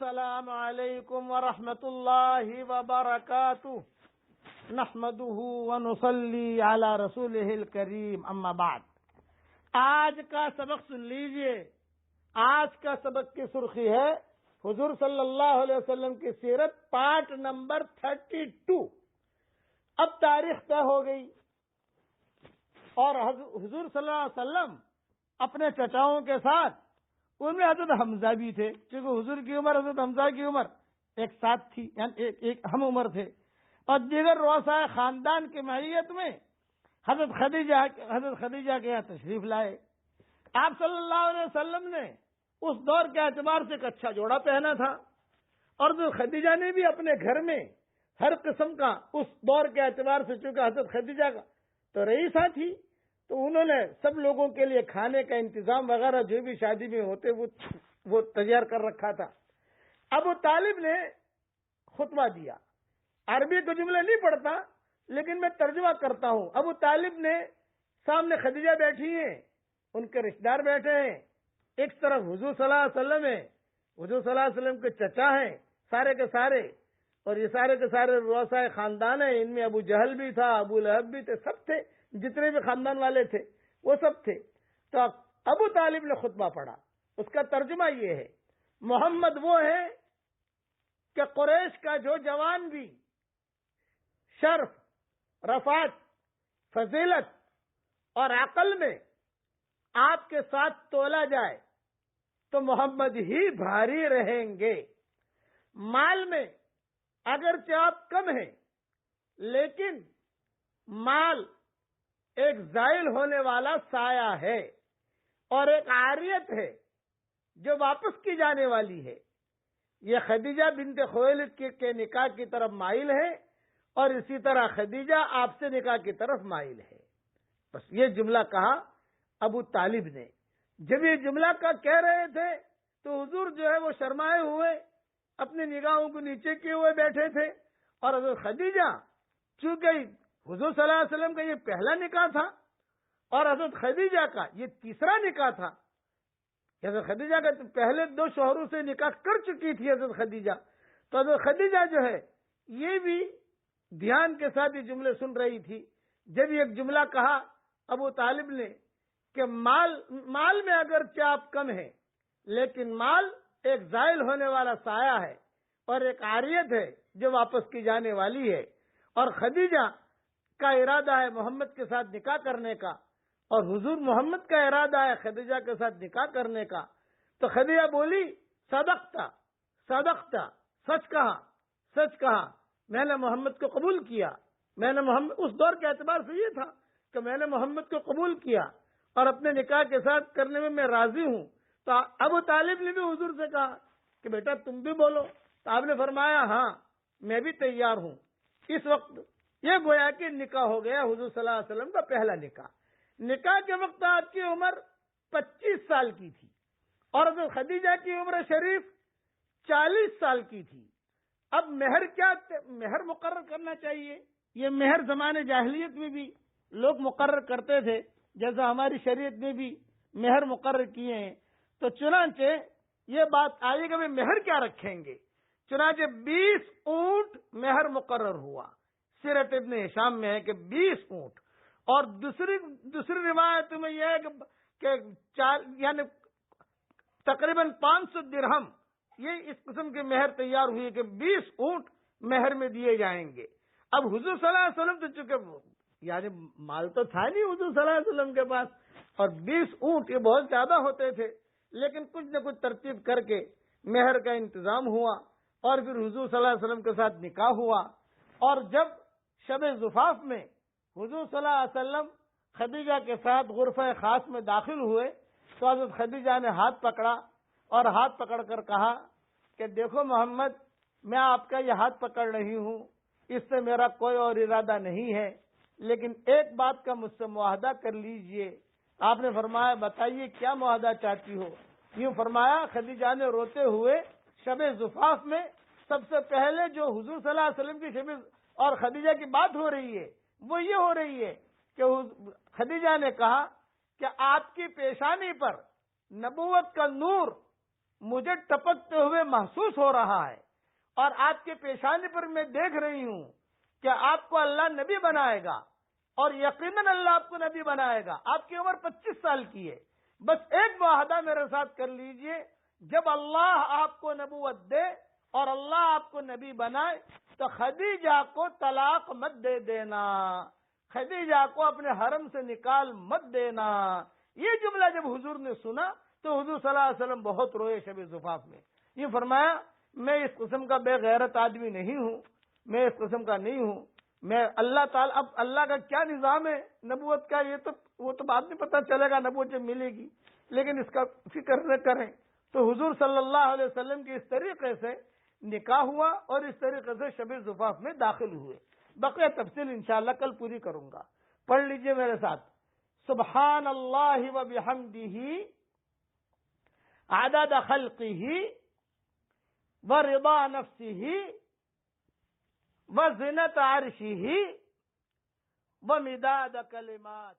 السلام علیکم ورحمۃ اللہ وبرکاتہ نحمده ونصلی علی رسولہ الکریم اما بعد۔ آج کا سبق سن لیجئے۔ آج کا سبق کی سرخی ہے حضور صلی اللہ علیہ وسلم کی سیرت پارٹ نمبر 32۔ اب تاریخ طے ہو گئی اور حضور صلی اللہ علیہ وسلم اپنے چچاؤں کے ساتھ، ان میں حضرت حمزہ بھی تھے، کیونکہ حضور کی عمر حضرت حمزہ کی عمر ایک ساتھ تھی، یعنی ایک ہم عمر تھے، اور دیگر رؤسائے خاندان کی معیت میں حضرت خدیجہ کے یہاں تشریف لائے۔ آپ صلی اللہ علیہ وسلم نے اس دور کے اعتبار سے ایک اچھا جوڑا پہنا تھا، اور حضرت خدیجہ نے بھی اپنے گھر میں ہر قسم کا اس دور کے اعتبار سے، چونکہ حضرت خدیجہ کا تو رئیسہ تھی، تو انہوں نے سب لوگوں کے لیے کھانے کا انتظام وغیرہ جو بھی شادی میں ہوتے وہ تیار کر رکھا تھا۔ ابو طالب نے خطبہ دیا۔ عربی تو جملے نہیں پڑھتا، لیکن میں ترجمہ کرتا ہوں۔ ابو طالب نے سامنے خدیجہ بیٹھی ہیں، ان کے رشتہ دار بیٹھے ہیں، ایک طرف حضور صلی اللہ علیہ وسلم ہے، حضور صلی اللہ علیہ وسلم کے چچا ہیں سارے کے سارے، اور یہ سارے کے سارے رؤسائے خاندان ہیں۔ ان میں ابو جہل بھی تھا، ابو لہب بھی تھے، سب تھے، جتنے بھی خاندان والے تھے وہ سب تھے۔ تو ابو طالب نے خطبہ پڑھا۔ اس کا ترجمہ یہ ہے، محمد وہ ہے کہ قریش کا جو جوان بھی شرف، رفعت، فضیلت اور عقل میں آپ کے ساتھ تولا جائے تو محمد ہی بھاری رہیں گے۔ مال میں اگرچہ آپ کم ہیں، لیکن مال ایک زائل ہونے والا سایہ ہے، اور ایک عاریت ہے جو واپس کی جانے والی ہے۔ یہ خدیجہ بنت خویلد کے نکاح کی طرف مائل ہے، اور اسی طرح خدیجہ آپ سے نکاح کی طرف مائل ہے۔ بس یہ جملہ کہا ابو طالب نے۔ جب یہ جملہ کہہ رہے تھے تو حضور جو ہے وہ شرمائے ہوئے اپنی نگاہوں کو نیچے کیے ہوئے بیٹھے تھے، اور حضرت خدیجہ چونکہ حضور صلی اللہ علیہ وسلم کا یہ پہلا نکاح تھا، اور حضرت خدیجہ کا یہ تیسرا نکاح تھا۔ حضرت خدیجہ کا پہلے 2 شوہروں سے نکاح کر چکی تھی حضرت خدیجہ، تو حضرت خدیجہ جو ہے یہ بھی دھیان کے ساتھ یہ جملے سن رہی تھی۔ جب یہ ایک جملہ کہا ابو طالب نے کہ مال میں اگرچہ آپ کم ہیں، لیکن مال ایک زائل ہونے والا سایہ ہے، اور ایک عاریت ہے جو واپس کی جانے والی ہے، اور خدیجہ کا ارادہ ہے محمد کے ساتھ نکاح کرنے کا، اور حضور محمد کا ارادہ ہے خدیجہ کے ساتھ نکاح کرنے کا۔ تو خدیجہ بولی، صدقتا صدقتا، سچ کہا سچ کہا، میں نے محمد کو قبول کیا۔ میں نے محمد، اس دور کے اعتبار سے یہ تھا کہ میں نے محمد کو قبول کیا اور اپنے نکاح کے ساتھ کرنے میں راضی ہوں۔ تو ابو طالب نے بھی حضور سے کہا کہ بیٹا تم بھی بولو، تو آپ نے فرمایا ہاں میں بھی تیار ہوں۔ اس وقت یہ گویا کہ نکاح ہو گیا حضور صلی اللہ علیہ وسلم کا پہلا نکاح۔ نکاح کے وقت آپ کی عمر 25 سال کی تھی، اور حضرت خدیجہ کی عمر شریف 40 سال کی تھی۔ اب مہر مقرر کرنا چاہیے۔ یہ مہر زمانے جاہلیت میں بھی لوگ مقرر کرتے تھے، جیسا ہماری شریعت میں بھی مہر مقرر کیے ہیں۔ تو چنانچہ یہ بات آئی کہ مہر کیا رکھیں گے، چنانچہ 20 اونٹ مہر مقرر ہوا۔ سیرت ابن ہشام میں ہے کہ 20 اونٹ، اور دوسری روایت میں یہ ہے کہ یعنی تقریباً 500 درہم، یہ اس قسم کی مہر تیار ہوئی کہ 20 اونٹ مہر میں دیے جائیں گے۔ اب حضور صلی اللہ علیہ وسلم تو چونکہ یعنی مال تو تھا نہیں حضور صلی اللہ علیہ وسلم کے پاس، اور 20 اونٹ یہ بہت زیادہ ہوتے تھے، لیکن کچھ نہ کچھ ترتیب کر کے مہر کا انتظام ہوا، اور پھر حضور صلی اللہ علیہ وسلم کے ساتھ نکاح ہوا۔ اور جب شب زفاف میں حضور صلی اللہ علیہ وسلم خدیجہ کے ساتھ غرفہ خاص میں داخل ہوئے، تو حضرت خدیجہ نے ہاتھ پکڑا، اور ہاتھ پکڑ کر کہا کہ دیکھو محمد، میں آپ کا یہ ہاتھ پکڑ رہی ہوں، اس سے میرا کوئی اور ارادہ نہیں ہے، لیکن ایک بات کا مجھ سے معاہدہ کر لیجئے۔ آپ نے فرمایا بتائیے کیا معاہدہ چاہتی ہو؟ یوں فرمایا، خدیجہ نے روتے ہوئے شب زفاف میں سب سے پہلے جو حضور صلی اللہ علیہ وسلم کی شب اور خدیجہ کی بات ہو رہی ہے وہ یہ ہو رہی ہے کہ خدیجہ نے کہا کہ آپ کی پیشانی پر نبوت کا نور مجھے ٹپکتے ہوئے محسوس ہو رہا ہے، اور آپ کے پیشانے پر میں دیکھ رہی ہوں کہ آپ کو اللہ نبی بنائے گا، اور یقیناً اللہ آپ کو نبی بنائے گا۔ آپ کی عمر 25 سال کی ہے، بس ایک معاہدہ میرے ساتھ کر لیجئے، جب اللہ آپ کو نبوت دے اور اللہ آپ کو نبی بنائے تو خدیجہ کو طلاق مت دے دینا، خدیجہ کو اپنے حرم سے نکال مت دینا۔ یہ جملہ جب حضور نے سنا تو حضور صلی اللہ علیہ وسلم بہت روئے شب زفاف میں۔ یہ فرمایا میں اس قسم کا بے غیرت آدمی نہیں ہوں، میں اس قسم کا نہیں ہوں، میں اللہ تعالی، اب اللہ کا کیا نظام ہے نبوت کا، یہ تو وہ تو بعد میں پتہ چلے گا نبوت جب ملے گی، لیکن اس کا فکر نہ کریں۔ تو حضور صلی اللہ علیہ وسلم کے اس طریقے سے نکاح ہوا اور اس طریقے سے شب زفاف میں داخل ہوئے۔ بقیہ تفصیل انشاءاللہ کل پوری کروں گا۔ پڑھ لیجئے میرے ساتھ، سبحان اللہ و بحمدہ عدد خلقہ و رضا نفسہ و زنت عرشہ و مداد کلمات۔